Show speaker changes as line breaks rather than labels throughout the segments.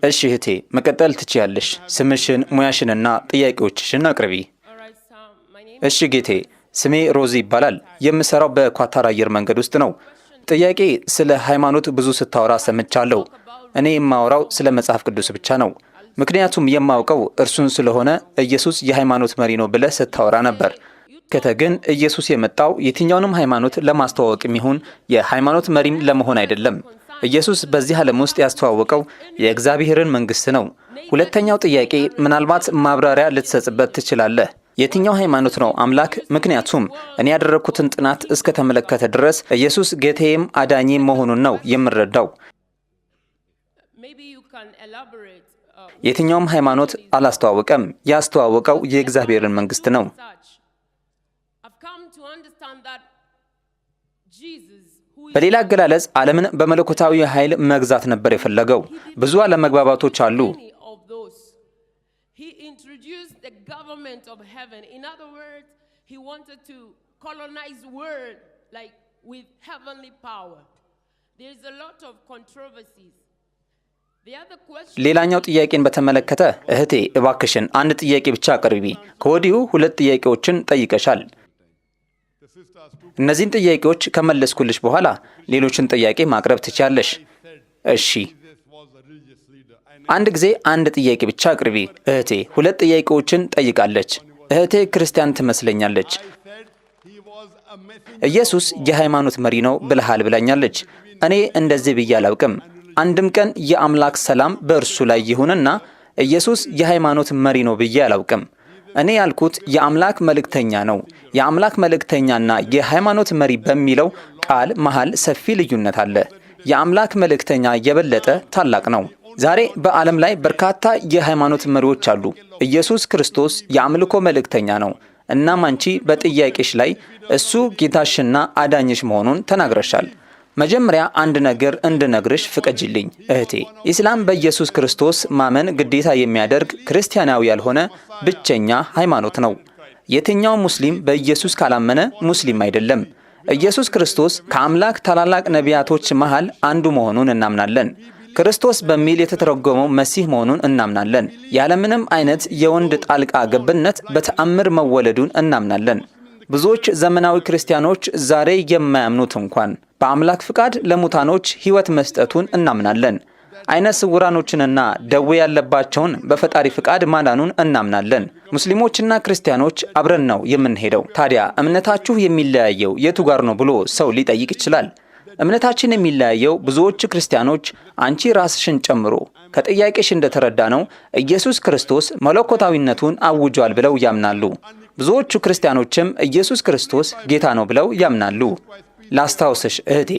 እሺ እህቴ መቀጠል ትችያለሽ። ስምሽን፣ ሙያሽንና ጥያቄዎችሽን አቅርቢ። እሺ ጌቴ፣ ስሜ ሮዚ ይባላል። የምሰራው በኳታር አየር መንገድ ውስጥ ነው። ጥያቄ፣ ስለ ሃይማኖት ብዙ ስታወራ ሰምቻለሁ። እኔ የማወራው ስለ መጽሐፍ ቅዱስ ብቻ ነው። ምክንያቱም የማውቀው እርሱን ስለሆነ ኢየሱስ የሃይማኖት መሪ ነው ብለህ ስታወራ ነበር። ግን ኢየሱስ የመጣው የትኛውንም ሃይማኖት ለማስተዋወቅም ይሁን የሃይማኖት መሪም ለመሆን አይደለም። ኢየሱስ በዚህ ዓለም ውስጥ ያስተዋወቀው የእግዚአብሔርን መንግሥት ነው። ሁለተኛው ጥያቄ ምናልባት ማብራሪያ ልትሰጥበት ትችላለህ። የትኛው ሃይማኖት ነው አምላክ? ምክንያቱም እኔ ያደረኩትን ጥናት እስከ ተመለከተ ድረስ ኢየሱስ ጌታዬም አዳኜም መሆኑን ነው የምረዳው። የትኛውም ሃይማኖት አላስተዋወቀም። ያስተዋወቀው የእግዚአብሔርን መንግሥት ነው። በሌላ አገላለጽ ዓለምን በመለኮታዊ ኃይል መግዛት ነበር የፈለገው። ብዙ አለመግባባቶች አሉ። ሌላኛው ጥያቄን በተመለከተ እህቴ እባክሽን አንድ ጥያቄ ብቻ አቅርቢ። ከወዲሁ 2 ጥያቄዎችን ጠይቀሻል። እነዚህን ጥያቄዎች ከመለስኩልሽ በኋላ ሌሎችን ጥያቄ ማቅረብ ትችያለሽ። እሺ፣ አንድ ጊዜ አንድ ጥያቄ ብቻ አቅርቢ። እህቴ 2 ጥያቄዎችን ጠይቃለች። እህቴ ክርስቲያን ትመስለኛለች። ኢየሱስ የሃይማኖት መሪ ነው ብለሃል ብላኛለች። እኔ እንደዚህ ብዬ አላውቅም። አንድም ቀን የአምላክ ሰላም በእርሱ ላይ ይሁንና ኢየሱስ የሃይማኖት መሪ ነው ብዬ አላውቅም። እኔ ያልኩት የአምላክ መልእክተኛ ነው። የአምላክ መልእክተኛና የሃይማኖት መሪ በሚለው ቃል መሃል ሰፊ ልዩነት አለ። የአምላክ መልእክተኛ የበለጠ ታላቅ ነው። ዛሬ በዓለም ላይ በርካታ የሃይማኖት መሪዎች አሉ። ኢየሱስ ክርስቶስ የአምልኮ መልእክተኛ ነው። እናም አንቺ በጥያቄሽ ላይ እሱ ጌታሽና አዳኝሽ መሆኑን ተናግረሻል። መጀመሪያ አንድ ነገር እንድነግርሽ ፍቀጅልኝ እህቴ። ኢስላም በኢየሱስ ክርስቶስ ማመን ግዴታ የሚያደርግ ክርስቲያናዊ ያልሆነ ብቸኛ ሃይማኖት ነው። የትኛው ሙስሊም በኢየሱስ ካላመነ ሙስሊም አይደለም። ኢየሱስ ክርስቶስ ከአምላክ ታላላቅ ነቢያቶች መሃል አንዱ መሆኑን እናምናለን። ክርስቶስ በሚል የተተረጎመው መሲህ መሆኑን እናምናለን። ያለምንም አይነት የወንድ ጣልቃ ገብነት በተአምር መወለዱን እናምናለን። ብዙዎች ዘመናዊ ክርስቲያኖች ዛሬ የማያምኑት እንኳን በአምላክ ፍቃድ ለሙታኖች ሕይወት መስጠቱን እናምናለን። አይነ ስውራኖችንና ደዌ ያለባቸውን በፈጣሪ ፍቃድ ማዳኑን እናምናለን። ሙስሊሞችና ክርስቲያኖች አብረን ነው የምንሄደው። ታዲያ እምነታችሁ የሚለያየው የቱ ጋር ነው ብሎ ሰው ሊጠይቅ ይችላል። እምነታችን የሚለያየው ብዙዎች ክርስቲያኖች አንቺ ራስሽን ጨምሮ ከጥያቄሽ እንደተረዳ ነው ኢየሱስ ክርስቶስ መለኮታዊነቱን አውጇል ብለው ያምናሉ። ብዙዎቹ ክርስቲያኖችም ኢየሱስ ክርስቶስ ጌታ ነው ብለው ያምናሉ። ላስታውስሽ እህቴ፣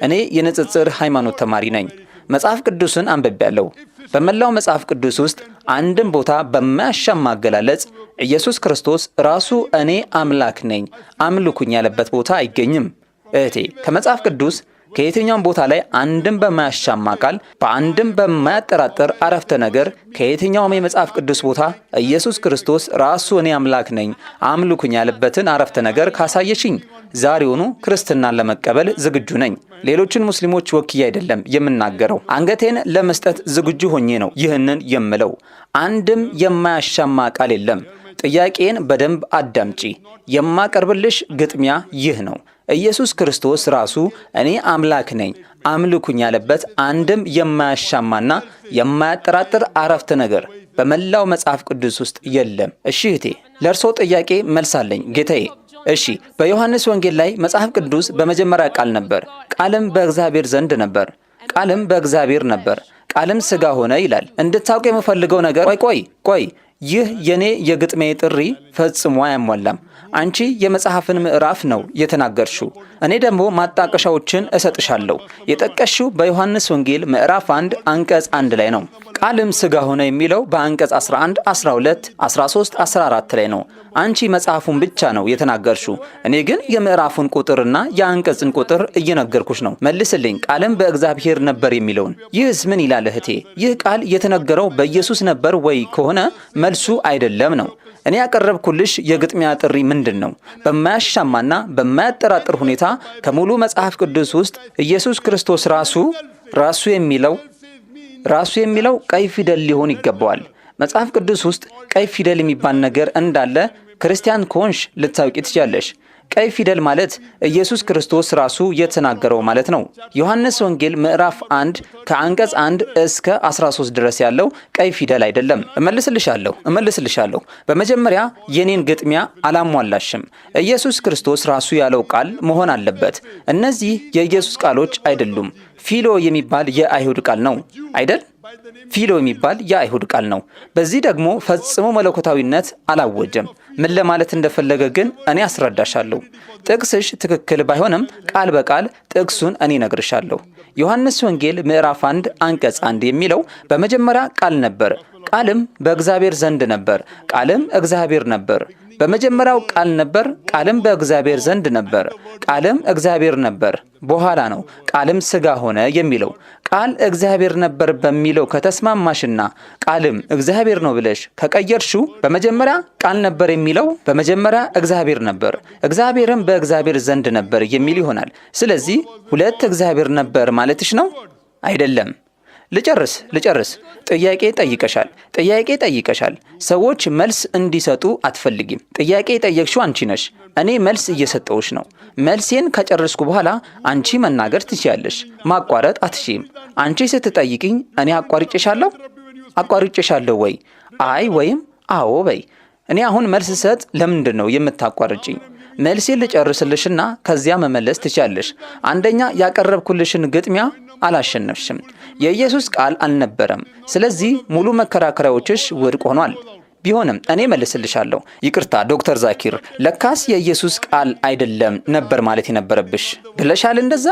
እኔ የንጽጽር ሃይማኖት ተማሪ ነኝ። መጽሐፍ ቅዱስን አንብቤያለሁ። በመላው መጽሐፍ ቅዱስ ውስጥ አንድም ቦታ በማያሻማ አገላለጽ ኢየሱስ ክርስቶስ ራሱ እኔ አምላክ ነኝ አምልኩኝ ያለበት ቦታ አይገኝም። እህቴ፣ ከመጽሐፍ ቅዱስ ከየትኛውም ቦታ ላይ አንድም በማያሻማ ቃል በአንድም በማያጠራጥር አረፍተ ነገር ከየትኛውም የመጽሐፍ ቅዱስ ቦታ ኢየሱስ ክርስቶስ ራሱ እኔ አምላክ ነኝ አምልኩኝ ያለበትን አረፍተ ነገር ካሳየሽኝ ዛሬውኑ ክርስትናን ለመቀበል ዝግጁ ነኝ። ሌሎችን ሙስሊሞች ወክዬ አይደለም የምናገረው፣ አንገቴን ለመስጠት ዝግጁ ሆኜ ነው ይህንን የምለው። አንድም የማያሻማ ቃል የለም። ጥያቄን በደንብ አዳምጪ። የማቀርብልሽ ግጥሚያ ይህ ነው። ኢየሱስ ክርስቶስ ራሱ እኔ አምላክ ነኝ አምልኩኝ ያለበት አንድም የማያሻማና የማያጠራጥር አረፍተ ነገር በመላው መጽሐፍ ቅዱስ ውስጥ የለም። እሺ እህቴ፣ ለእርሶ ጥያቄ መልሳለኝ ጌታዬ። እሺ፣ በዮሐንስ ወንጌል ላይ መጽሐፍ ቅዱስ በመጀመሪያ ቃል ነበር፣ ቃልም በእግዚአብሔር ዘንድ ነበር፣ ቃልም በእግዚአብሔር ነበር፣ ቃልም ሥጋ ሆነ ይላል። እንድታውቅ የምፈልገው ነገር ቆይ ይህ የኔ የግጥሜ ጥሪ ፈጽሞ አያሟላም። አንቺ የመጽሐፍን ምዕራፍ ነው የተናገርሽው፣ እኔ ደግሞ ማጣቀሻዎችን እሰጥሻለሁ። የጠቀሽው በዮሐንስ ወንጌል ምዕራፍ 1 አንቀጽ 1 ላይ ነው። ቃልም ሥጋ ሆነ የሚለው በአንቀጽ 11፣ 12፣ 13፣ 14 ላይ ነው። አንቺ መጽሐፉን ብቻ ነው የተናገርሽው። እኔ ግን የምዕራፉን ቁጥርና የአንቀጽን ቁጥር እየነገርኩሽ ነው። መልስልኝ፣ ቃልም በእግዚአብሔር ነበር የሚለውን። ይህስ ምን ይላል እህቴ? ይህ ቃል የተነገረው በኢየሱስ ነበር ወይ ከሆነ መልሱ አይደለም ነው። እኔ ያቀረብኩልሽ የግጥሚያ ጥሪ ምንድን ነው? በማያሻማና በማያጠራጥር ሁኔታ ከሙሉ መጽሐፍ ቅዱስ ውስጥ ኢየሱስ ክርስቶስ ራሱ የሚለው ራሱ የሚለው ቀይ ፊደል ሊሆን ይገባዋል። መጽሐፍ ቅዱስ ውስጥ ቀይ ፊደል የሚባል ነገር እንዳለ ክርስቲያን ከሆንሽ ልታውቂ ትችያለሽ። ቀይ ፊደል ማለት ኢየሱስ ክርስቶስ ራሱ የተናገረው ማለት ነው። ዮሐንስ ወንጌል ምዕራፍ 1 ከአንቀጽ 1 እስከ 13 ድረስ ያለው ቀይ ፊደል አይደለም። እመልስልሻለሁ። በመጀመሪያ የኔን ግጥሚያ አላሟላሽም። ኢየሱስ ክርስቶስ ራሱ ያለው ቃል መሆን አለበት። እነዚህ የኢየሱስ ቃሎች አይደሉም። ፊሎ የሚባል የአይሁድ ቃል ነው አይደል? ፊሎ የሚባል የአይሁድ ቃል ነው። በዚህ ደግሞ ፈጽሞ መለኮታዊነት አላወጀም። ምን ለማለት እንደፈለገ ግን እኔ አስረዳሻለሁ። ጥቅስሽ ትክክል ባይሆንም ቃል በቃል ጥቅሱን እኔ ነግርሻለሁ። ዮሐንስ ወንጌል ምዕራፍ 1 አንቀጽ 1 የሚለው በመጀመሪያ ቃል ነበር፣ ቃልም በእግዚአብሔር ዘንድ ነበር፣ ቃልም እግዚአብሔር ነበር። በመጀመሪያው ቃል ነበር፣ ቃልም በእግዚአብሔር ዘንድ ነበር፣ ቃልም እግዚአብሔር ነበር። በኋላ ነው ቃልም ሥጋ ሆነ የሚለው። ቃል እግዚአብሔር ነበር በሚለው ከተስማማሽና ቃልም እግዚአብሔር ነው ብለሽ ከቀየርሽው በመጀመሪያ ቃል ነበር የሚለው በመጀመሪያ እግዚአብሔር ነበር፣ እግዚአብሔርም በእግዚአብሔር ዘንድ ነበር የሚል ይሆናል። ስለዚህ ሁለት እግዚአብሔር ነበር ማለትሽ ነው አይደለም? ልጨርስ። ጥያቄ ጠይቀሻል። ሰዎች መልስ እንዲሰጡ አትፈልጊም። ጥያቄ የጠየቅሽው አንቺ ነሽ። እኔ መልስ እየሰጠውሽ ነው። መልሴን ከጨረስኩ በኋላ አንቺ መናገር ትችያለሽ። ማቋረጥ አትችይም። አንቺ ስትጠይቅኝ እኔ አቋርጬሻለሁ ወይ? አይ ወይም አዎ በይ። እኔ አሁን መልስ ሰጥ ለምንድን ነው የምታቋርጭኝ? መልሴን ልጨርስልሽና ከዚያ መመለስ ትችያለሽ። አንደኛ ያቀረብኩልሽን ግጥሚያ አላሸነፍሽም። የኢየሱስ ቃል አልነበረም። ስለዚህ ሙሉ መከራከሪያዎችሽ ውድቅ ሆኗል። ቢሆንም እኔ መልስልሻለሁ። ይቅርታ ዶክተር ዛኪር፣ ለካስ የኢየሱስ ቃል አይደለም ነበር ማለት የነበረብሽ ብለሻል። እንደዛ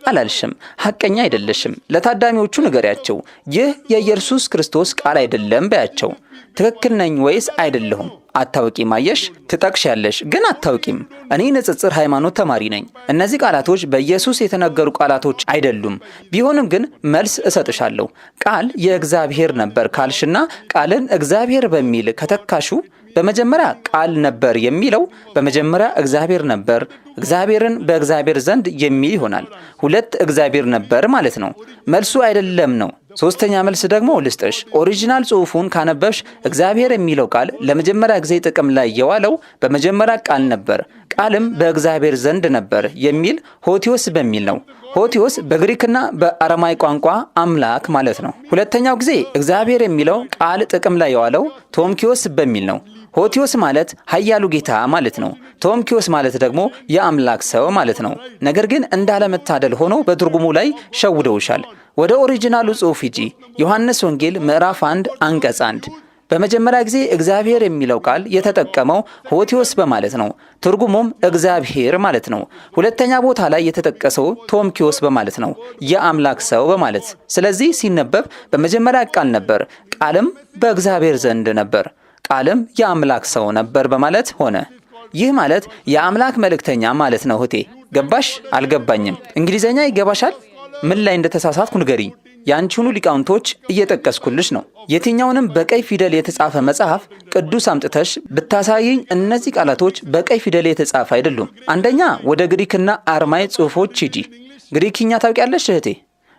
አላልሽም። ሐቀኛ አይደለሽም። ለታዳሚዎቹ ንገሪያቸው፣ ይህ የኢየሱስ ክርስቶስ ቃል አይደለም በያቸው። ትክክል ነኝ ወይስ አይደለሁም? አታውቂም። አየሽ፣ ትጠቅሻለሽ ግን አታውቂም። እኔ ንጽጽር ሃይማኖት ተማሪ ነኝ። እነዚህ ቃላቶች በኢየሱስ የተነገሩ ቃላቶች አይደሉም። ቢሆንም ግን መልስ እሰጥሻለሁ። ቃል የእግዚአብሔር ነበር ካልሽና ቃልን እግዚአብሔር በሚል ከተካሹ በመጀመሪያ ቃል ነበር የሚለው በመጀመሪያ እግዚአብሔር ነበር፣ እግዚአብሔርን በእግዚአብሔር ዘንድ የሚል ይሆናል። ሁለት እግዚአብሔር ነበር ማለት ነው። መልሱ አይደለም ነው። ሶስተኛ መልስ ደግሞ ልስጥሽ። ኦሪጂናል ጽሑፉን ካነበብሽ እግዚአብሔር የሚለው ቃል ለመጀመሪያ ጊዜ ጥቅም ላይ የዋለው በመጀመሪያ ቃል ነበር፣ ቃልም በእግዚአብሔር ዘንድ ነበር የሚል ሆቲዮስ በሚል ነው። ሆቲዮስ በግሪክና በአረማይ ቋንቋ አምላክ ማለት ነው። ሁለተኛው ጊዜ እግዚአብሔር የሚለው ቃል ጥቅም ላይ የዋለው ቶምኪዮስ በሚል ነው። ሆቲዮስ ማለት ኃያሉ ጌታ ማለት ነው። ቶምኪዮስ ማለት ደግሞ የአምላክ ሰው ማለት ነው። ነገር ግን እንዳለመታደል ሆኖ በትርጉሙ ላይ ሸውደውሻል። ወደ ኦሪጂናሉ ጽሑፍ ሂጂ። ዮሐንስ ወንጌል ምዕራፍ 1 አንቀጽ 1 በመጀመሪያ ጊዜ እግዚአብሔር የሚለው ቃል የተጠቀመው ሆቲዮስ በማለት ነው። ትርጉሙም እግዚአብሔር ማለት ነው። ሁለተኛ ቦታ ላይ የተጠቀሰው ቶምኪዮስ በማለት ነው፣ የአምላክ ሰው በማለት። ስለዚህ ሲነበብ በመጀመሪያ ቃል ነበር፣ ቃልም በእግዚአብሔር ዘንድ ነበር፣ ቃልም የአምላክ ሰው ነበር በማለት ሆነ። ይህ ማለት የአምላክ መልእክተኛ ማለት ነው። እህቴ ገባሽ? አልገባኝም። እንግሊዘኛ ይገባሻል? ምን ላይ እንደተሳሳትኩ ንገሪኝ። የአንቺኑ ሊቃውንቶች እየጠቀስኩልሽ ነው። የትኛውንም በቀይ ፊደል የተጻፈ መጽሐፍ ቅዱስ አምጥተሽ ብታሳይኝ እነዚህ ቃላቶች በቀይ ፊደል የተጻፈ አይደሉም። አንደኛ ወደ ግሪክና አርማይ ጽሑፎች ሂጂ። ግሪክኛ ታውቂያለሽ እህቴ?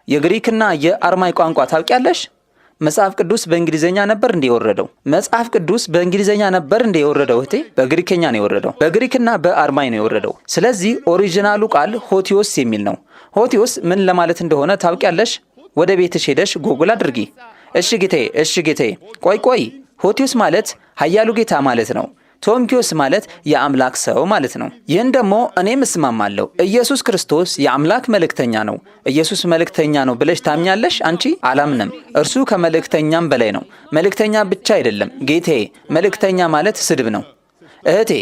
የግሪክና የአርማይ ቋንቋ ታውቂያለሽ? መጽሐፍ ቅዱስ በእንግሊዘኛ ነበር እንደ የወረደው? መጽሐፍ ቅዱስ በእንግሊዘኛ ነበር እንደ የወረደው እህቴ? በግሪክኛ ነው የወረደው። በግሪክና በአርማይ ነው የወረደው። ስለዚህ ኦሪጂናሉ ቃል ሆቲዮስ የሚል ነው። ሆቲዮስ ምን ለማለት እንደሆነ ታውቂያለሽ? ወደ ቤትሽ ሄደሽ ጎግል አድርጊ። እሺ ጌታዬ፣ ቆይ። ሆቲዮስ ማለት ኃያሉ ጌታ ማለት ነው። ቶምኪዮስ ማለት የአምላክ ሰው ማለት ነው። ይህን ደግሞ እኔም እስማማለሁ። ኢየሱስ ክርስቶስ የአምላክ መልእክተኛ ነው። ኢየሱስ መልእክተኛ ነው ብለሽ ታምኛለሽ? አንቺ? አላምንም። እርሱ ከመልእክተኛም በላይ ነው። መልእክተኛ ብቻ አይደለም ጌታዬ። መልእክተኛ ማለት ስድብ ነው። እህቴ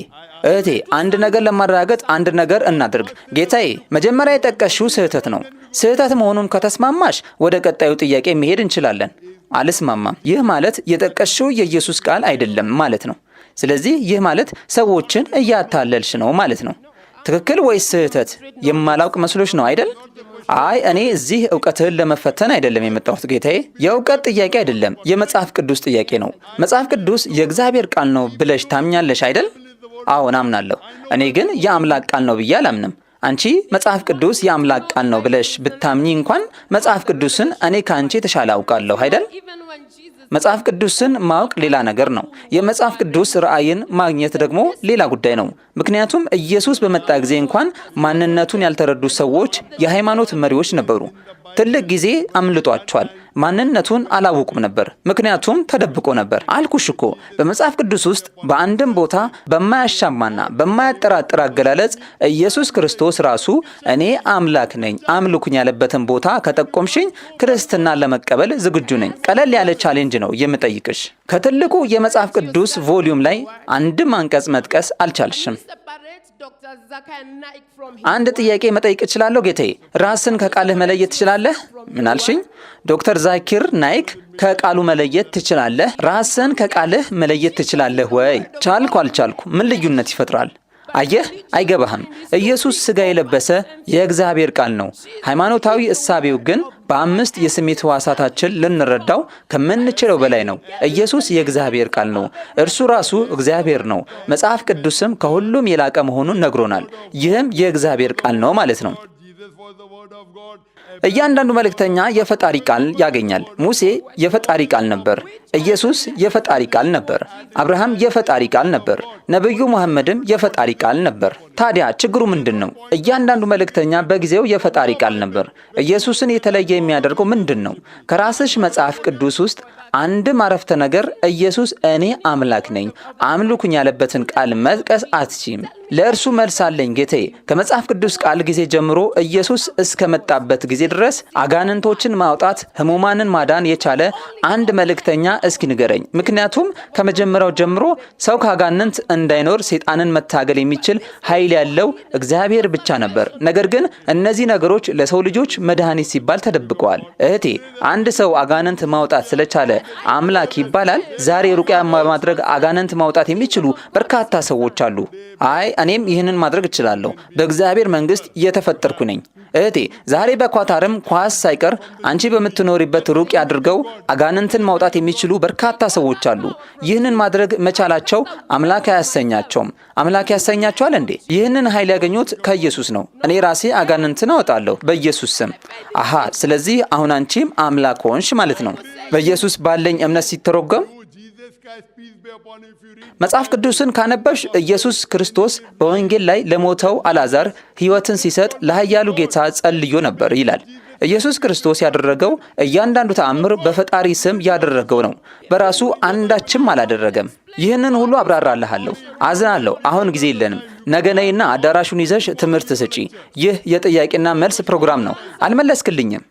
አንድ ነገር ለማረጋገጥ አንድ ነገር እናድርግ። ጌታዬ፣ መጀመሪያ የጠቀስሽው ስህተት ነው። ስህተት መሆኑን ከተስማማሽ ወደ ቀጣዩ ጥያቄ መሄድ እንችላለን። አልስማማም። ይህ ማለት የጠቀስሽው የኢየሱስ ቃል አይደለም ማለት ነው። ስለዚህ ይህ ማለት ሰዎችን እያታለልሽ ነው ማለት ነው። ትክክል ወይስ ስህተት? የማላውቅ መስሎሽ ነው አይደል? አይ እኔ እዚህ ዕውቀትህን ለመፈተን አይደለም የመጣሁት ጌታዬ። የዕውቀት ጥያቄ አይደለም፣ የመጽሐፍ ቅዱስ ጥያቄ ነው። መጽሐፍ ቅዱስ የእግዚአብሔር ቃል ነው ብለሽ ታምኛለሽ አይደል? አዎን አምናለሁ። እኔ ግን የአምላክ ቃል ነው ብዬ አላምንም። አንቺ መጽሐፍ ቅዱስ የአምላክ ቃል ነው ብለሽ ብታምኚ እንኳን መጽሐፍ ቅዱስን እኔ ካንቺ የተሻለ አውቃለሁ አይደል? መጽሐፍ ቅዱስን ማወቅ ሌላ ነገር ነው። የመጽሐፍ ቅዱስ ራእይን ማግኘት ደግሞ ሌላ ጉዳይ ነው። ምክንያቱም ኢየሱስ በመጣ ጊዜ እንኳን ማንነቱን ያልተረዱ ሰዎች የሃይማኖት መሪዎች ነበሩ። ትልቅ ጊዜ አምልጧቸዋል። ማንነቱን አላወቁም ነበር፣ ምክንያቱም ተደብቆ ነበር። አልኩሽ እኮ በመጽሐፍ ቅዱስ ውስጥ በአንድም ቦታ በማያሻማና በማያጠራጥር አገላለጽ ኢየሱስ ክርስቶስ ራሱ እኔ አምላክ ነኝ አምልኩኝ ያለበትን ቦታ ከጠቆምሽኝ ክርስትና ለመቀበል ዝግጁ ነኝ። ቀለል ያለ ቻሌንጅ ነው የምጠይቅሽ። ከትልቁ የመጽሐፍ ቅዱስ ቮሊዩም ላይ አንድም አንቀጽ መጥቀስ አልቻልሽም። አንድ ጥያቄ መጠየቅ እችላለሁ ጌታዬ? ራስን ከቃልህ መለየት ትችላለህ? ምን አልሽኝ? ዶክተር ዛኪር ናይክ ከቃሉ መለየት ትችላለህ? ራስን ከቃልህ መለየት ትችላለህ ወይ? ቻልኩ አልቻልኩ ምን ልዩነት ይፈጥራል? አየህ፣ አይገባህም። ኢየሱስ ሥጋ የለበሰ የእግዚአብሔር ቃል ነው። ሃይማኖታዊ እሳቤው ግን በአምስት የስሜት ሕዋሳታችን ልንረዳው ከምንችለው በላይ ነው። ኢየሱስ የእግዚአብሔር ቃል ነው። እርሱ ራሱ እግዚአብሔር ነው። መጽሐፍ ቅዱስም ከሁሉም የላቀ መሆኑን ነግሮናል። ይህም የእግዚአብሔር ቃል ነው ማለት ነው። እያንዳንዱ መልእክተኛ የፈጣሪ ቃል ያገኛል። ሙሴ የፈጣሪ ቃል ነበር። ኢየሱስ የፈጣሪ ቃል ነበር። አብርሃም የፈጣሪ ቃል ነበር። ነቢዩ መሐመድም የፈጣሪ ቃል ነበር። ታዲያ ችግሩ ምንድን ነው? እያንዳንዱ መልእክተኛ በጊዜው የፈጣሪ ቃል ነበር። ኢየሱስን የተለየ የሚያደርገው ምንድን ነው? ከራስሽ መጽሐፍ ቅዱስ ውስጥ አንድም አረፍተ ነገር ኢየሱስ እኔ አምላክ ነኝ አምልኩኝ ያለበትን ቃል መጥቀስ አትችይም። ለእርሱ መልስ አለኝ ጌታዬ። ከመጽሐፍ ቅዱስ ቃል ጊዜ ጀምሮ ኢየሱስ እስከመጣበት ጊዜ ድረስ አጋንንቶችን ማውጣት፣ ሕሙማንን ማዳን የቻለ አንድ መልእክተኛ እስኪ ንገረኝ። ምክንያቱም ከመጀመሪያው ጀምሮ ሰው ከአጋንንት እንዳይኖር ሰይጣንን መታገል የሚችል ኃይል ያለው እግዚአብሔር ብቻ ነበር። ነገር ግን እነዚህ ነገሮች ለሰው ልጆች መድኃኒት ሲባል ተደብቀዋል። እህቴ፣ አንድ ሰው አጋንንት ማውጣት ስለቻለ አምላክ ይባላል? ዛሬ ሩቅያ በማድረግ አጋንንት ማውጣት የሚችሉ በርካታ ሰዎች አሉ። አይ እኔም ይህንን ማድረግ እችላለሁ፣ በእግዚአብሔር መንግስት የተፈጠርኩ ነኝ። እህቴ፣ ዛሬ በኳታርም ኳስ ሳይቀር አንቺ በምትኖሪበት ሩቅ አድርገው አጋንንትን ማውጣት የሚችሉ በርካታ ሰዎች አሉ። ይህንን ማድረግ መቻላቸው አምላክ አያሰኛቸውም? አምላክ ያሰኛቸዋል እንዴ? ይህንን ኃይል ያገኙት ከኢየሱስ ነው። እኔ ራሴ አጋንንትን አወጣለሁ በኢየሱስ ስም። አሃ፣ ስለዚህ አሁን አንቺም አምላክ ሆንሽ ማለት ነው። በኢየሱስ ባለኝ እምነት ሲተረጎም መጽሐፍ ቅዱስን ካነበብሽ ኢየሱስ ክርስቶስ በወንጌል ላይ ለሞተው አልዓዛር ሕይወትን ሲሰጥ ለኃያሉ ጌታ ጸልዮ ነበር ይላል። ኢየሱስ ክርስቶስ ያደረገው እያንዳንዱ ተአምር በፈጣሪ ስም ያደረገው ነው። በራሱ አንዳችም አላደረገም። ይህንን ሁሉ አብራራልሃለሁ። አዝናለሁ፣ አሁን ጊዜ የለንም። ነገ ነይና አዳራሹን ይዘሽ ትምህርት ስጪ። ይህ የጥያቄና መልስ ፕሮግራም ነው። አልመለስክልኝም።